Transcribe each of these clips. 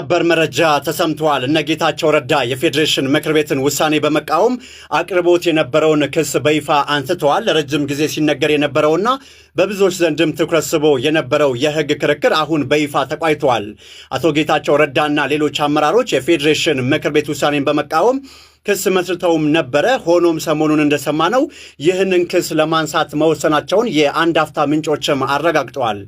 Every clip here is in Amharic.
ሰበር መረጃ ተሰምቷል። እነ ጌታቸው ረዳ የፌዴሬሽን ምክር ቤትን ውሳኔ በመቃወም አቅርቦት የነበረውን ክስ በይፋ አንስተዋል። ለረጅም ጊዜ ሲነገር የነበረውና በብዙዎች ዘንድም ትኩረት ስቦ የነበረው የህግ ክርክር አሁን በይፋ ተቋይቷል። አቶ ጌታቸው ረዳና ሌሎች አመራሮች የፌዴሬሽን ምክር ቤት ውሳኔን በመቃወም ክስ መስርተውም ነበረ። ሆኖም ሰሞኑን እንደሰማነው ይህንን ክስ ለማንሳት መወሰናቸውን የአንድ አፍታ ምንጮችም አረጋግጠዋል።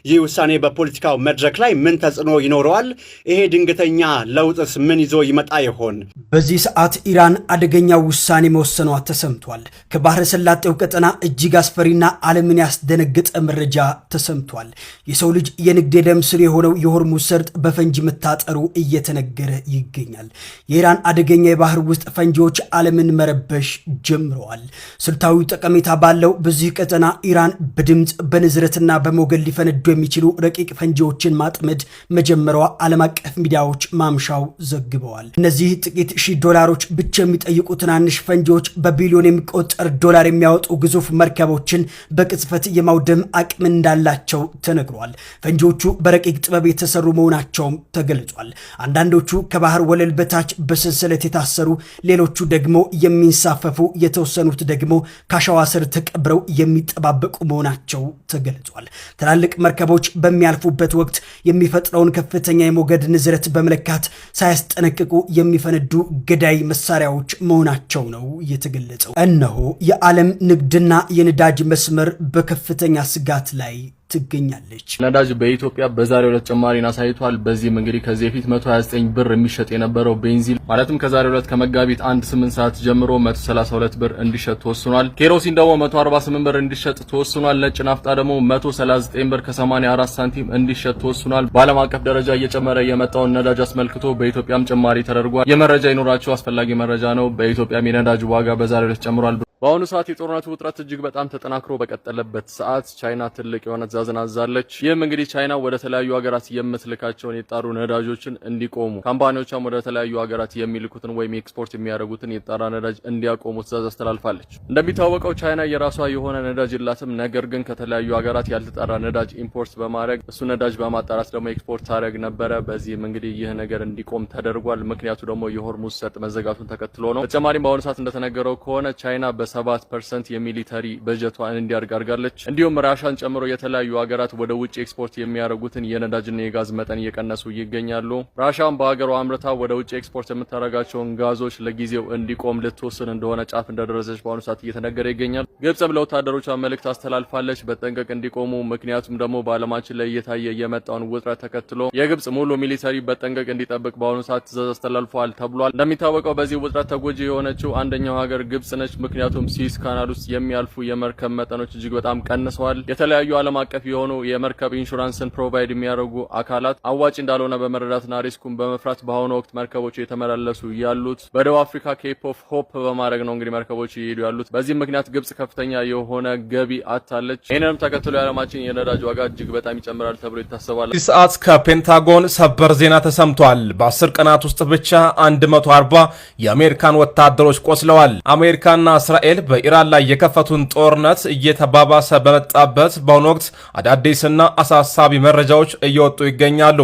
ይህ ውሳኔ በፖለቲካው መድረክ ላይ ምን ተጽዕኖ ይኖረዋል? ይሄ ድንገተኛ ለውጥስ ምን ይዞ ይመጣ ይሆን? በዚህ ሰዓት ኢራን አደገኛ ውሳኔ መወሰኗ ተሰምቷል። ከባህረ ሰላጤው ቀጠና እጅግ አስፈሪና ዓለምን ያስደነገጠ መረጃ ተሰምቷል። የሰው ልጅ የንግድ የደም ስር የሆነው የሆርሙዝ ሰርጥ በፈንጂ መታጠሩ እየተነገረ ይገኛል። የኢራን አደገኛ የባህር ውስጥ ፈንጂዎች ዓለምን መረበሽ ጀምረዋል። ስልታዊ ጠቀሜታ ባለው በዚህ ቀጠና ኢራን በድምፅ በንዝረትና በሞገድ ሊፈነዱ የሚችሉ ረቂቅ ፈንጂዎችን ማጥመድ መጀመሯ ዓለም አቀፍ ሚዲያዎች ማምሻው ዘግበዋል። እነዚህ ጥቂት $1000 ብቻ የሚጠይቁ ትናንሽ ፈንጂዎች በቢሊዮን የሚቆጠር ዶላር የሚያወጡ ግዙፍ መርከቦችን በቅጽበት የማውደም አቅም እንዳላቸው ተነግሯል። ፈንጂዎቹ በረቂቅ ጥበብ የተሰሩ መሆናቸውም ተገልጿል። አንዳንዶቹ ከባህር ወለል በታች በሰንሰለት የታሰሩ፣ ሌሎቹ ደግሞ የሚንሳፈፉ፣ የተወሰኑት ደግሞ ከአሸዋ ስር ተቀብረው የሚጠባበቁ መሆናቸው ተገልጿል። ትላልቅ መርከቦች በሚያልፉበት ወቅት የሚፈጥረውን ከፍተኛ የሞገድ ንዝረት በመለካት ሳያስጠነቅቁ የሚፈነዱ ገዳይ መሳሪያዎች መሆናቸው ነው የተገለጸው። እነሆ የዓለም ንግድና የነዳጅ መስመር በከፍተኛ ስጋት ላይ ትገኛለች። ነዳጅ በኢትዮጵያ በዛሬው ዕለት ጭማሪን አሳይቷል። በዚህም እንግዲህ ከዚህ በፊት 129 ብር የሚሸጥ የነበረው ቤንዚን ማለትም ከዛሬው ዕለት ከመጋቢት 8 ሰዓት ጀምሮ 132 ብር እንዲሸጥ ተወስኗል። ኬሮሲን ደግሞ 148 ብር እንዲሸጥ ተወስኗል። ነጭ ናፍጣ ደግሞ 139 ብር ከ84 ሳንቲም እንዲሸጥ ተወስኗል። በዓለም አቀፍ ደረጃ እየጨመረ የመጣውን ነዳጅ አስመልክቶ በኢትዮጵያም ጭማሪ ተደርጓል። የመረጃ ይኖራችሁ አስፈላጊ መረጃ ነው። በኢትዮጵያም የነዳጅ ዋጋ በዛሬው ዕለት ጨምሯል። በአሁኑ ሰዓት የጦርነቱ ውጥረት እጅግ በጣም ተጠናክሮ በቀጠለበት ሰዓት ቻይና ትልቅ የሆነ ትዕዛዝን አዛለች። ይህም እንግዲህ ቻይና ወደ ተለያዩ ሀገራት የምትልካቸውን የጣሩ ነዳጆችን እንዲቆሙ፣ ካምፓኒዎቿም ወደ ተለያዩ ሀገራት የሚልኩትን ወይም ኤክስፖርት የሚያደርጉትን የጣራ ነዳጅ እንዲያቆሙ ትዕዛዝ አስተላልፋለች። እንደሚታወቀው ቻይና የራሷ የሆነ ነዳጅ የላትም። ነገር ግን ከተለያዩ ሀገራት ያልተጣራ ነዳጅ ኢምፖርት በማድረግ እሱ ነዳጅ በማጣራት ደግሞ ኤክስፖርት ታደርግ ነበረ። በዚህም እንግዲህ ይህ ነገር እንዲቆም ተደርጓል። ምክንያቱ ደግሞ የሆርሙዝ ሰርጥ መዘጋቱን ተከትሎ ነው። በተጨማሪም በአሁኑ ሰዓት እንደተነገረው ከሆነ ቻይና 7% የሚሊተሪ በጀቷን እንዲያድግ አድርጋለች። እንዲሁም ራሻን ጨምሮ የተለያዩ ሀገራት ወደ ውጭ ኤክስፖርት የሚያደርጉትን የነዳጅና የጋዝ መጠን እየቀነሱ ይገኛሉ። ራሻን በሀገሯ አምርታ ወደ ውጭ ኤክስፖርት የምታደርጋቸውን ጋዞች ለጊዜው እንዲቆም ልትወስን እንደሆነ ጫፍ እንደደረሰች በአሁኑ ሰዓት እየተነገረ ይገኛል። ግብጽም ለወታደሮቿ መልእክት አስተላልፋለች በጠንቀቅ እንዲቆሙ። ምክንያቱም ደግሞ በዓለማችን ላይ እየታየ የመጣውን ውጥረት ተከትሎ የግብጽ ሙሉ ሚሊተሪ በጠንቀቅ እንዲጠብቅ በአሁኑ ሰዓት ትዕዛዝ አስተላልፏል ተብሏል። እንደሚታወቀው በዚህ ውጥረት ተጎጂ የሆነችው አንደኛው ሀገር ግብጽ ነች። ምክንያቱም ስዊዝ ካናል ውስጥ የሚያልፉ የመርከብ መጠኖች እጅግ በጣም ቀንሰዋል። የተለያዩ ዓለም አቀፍ የሆኑ የመርከብ ኢንሹራንስን ፕሮቫይድ የሚያደርጉ አካላት አዋጭ እንዳልሆነ በመረዳትና ሪስኩን በመፍራት በአሁኑ ወቅት መርከቦች እየተመላለሱ ያሉት በደቡብ አፍሪካ ኬፕ ኦፍ ሆፕ በማድረግ ነው እንግዲህ መርከቦች እየሄዱ ያሉት። በዚህም ምክንያት ግብጽ ከፍተኛ የሆነ ገቢ አታለች። ይህንንም ተከትሎ የዓለማችን የነዳጅ ዋጋ እጅግ በጣም ይጨምራል ተብሎ ይታሰባል። ይህ ሰዓት ከፔንታጎን ሰበር ዜና ተሰምቷል። በ10 ቀናት ውስጥ ብቻ 140 የአሜሪካን ወታደሮች ቆስለዋል። አሜሪካና እስራኤል በኢራን ላይ የከፈቱን ጦርነት እየተባባሰ በመጣበት በአሁኑ ወቅት አዳዲስና አሳሳቢ መረጃዎች እየወጡ ይገኛሉ።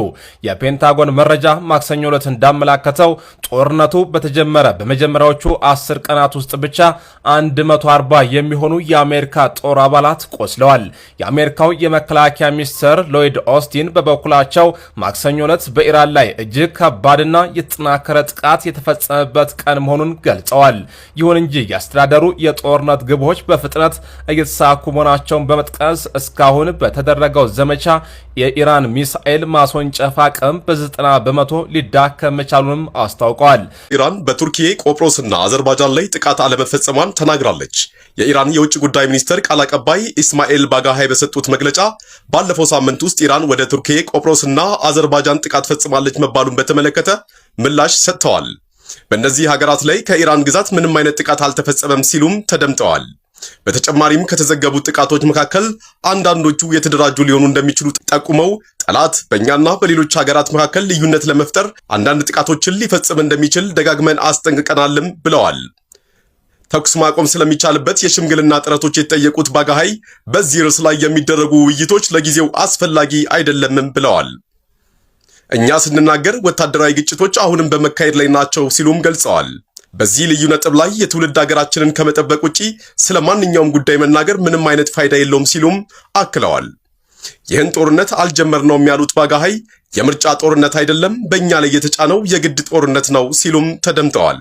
የፔንታጎን መረጃ ማክሰኞ ዕለት እንዳመላከተው ጦርነቱ በተጀመረ በመጀመሪያዎቹ 10 ቀናት ውስጥ ብቻ 140 የሚሆኑ የአሜሪካ ጦር አባላት ቆስለዋል። የአሜሪካው የመከላከያ ሚኒስትር ሎይድ ኦስቲን በበኩላቸው ማክሰኞ ዕለት በኢራን ላይ እጅግ ከባድና የተጠናከረ ጥቃት የተፈጸመበት ቀን መሆኑን ገልጸዋል። ይሁን እንጂ ያስተዳደሩ የጦርነት ግቦች በፍጥነት እየተሳኩ መሆናቸውን በመጥቀስ እስካሁን በተደረገው ዘመቻ የኢራን ሚሳኤል ማስወንጨፍ አቅም በ90% ሊዳከም መቻሉንም አስታውቀዋል። ኢራን በቱርኪ ቆጵሮስና አዘርባጃን ላይ ጥቃት አለመፈጸሟን ተናግራለች። የኢራን የውጭ ጉዳይ ሚኒስትር ቃል አቀባይ ኢስማኤል ባጋሃይ በሰጡት መግለጫ ባለፈው ሳምንት ውስጥ ኢራን ወደ ቱርኪ ቆጵሮስና አዘርባጃን ጥቃት ፈጽማለች መባሉን በተመለከተ ምላሽ ሰጥተዋል። በእነዚህ ሀገራት ላይ ከኢራን ግዛት ምንም አይነት ጥቃት አልተፈጸመም ሲሉም ተደምጠዋል። በተጨማሪም ከተዘገቡ ጥቃቶች መካከል አንዳንዶቹ የተደራጁ ሊሆኑ እንደሚችሉ ጠቁመው ጠላት በእኛና በሌሎች ሀገራት መካከል ልዩነት ለመፍጠር አንዳንድ ጥቃቶችን ሊፈጽም እንደሚችል ደጋግመን አስጠንቅቀናልም ብለዋል። ተኩስ ማቆም ስለሚቻልበት የሽምግልና ጥረቶች የተጠየቁት ባጋሃይ በዚህ ርዕስ ላይ የሚደረጉ ውይይቶች ለጊዜው አስፈላጊ አይደለምም ብለዋል። እኛ ስንናገር ወታደራዊ ግጭቶች አሁንም በመካሄድ ላይ ናቸው ሲሉም ገልጸዋል። በዚህ ልዩ ነጥብ ላይ የትውልድ ሀገራችንን ከመጠበቅ ውጪ ስለ ማንኛውም ጉዳይ መናገር ምንም አይነት ፋይዳ የለውም ሲሉም አክለዋል። ይህን ጦርነት አልጀመርነውም ያሉት ባጋሃይ የምርጫ ጦርነት አይደለም፣ በእኛ ላይ የተጫነው የግድ ጦርነት ነው ሲሉም ተደምጠዋል።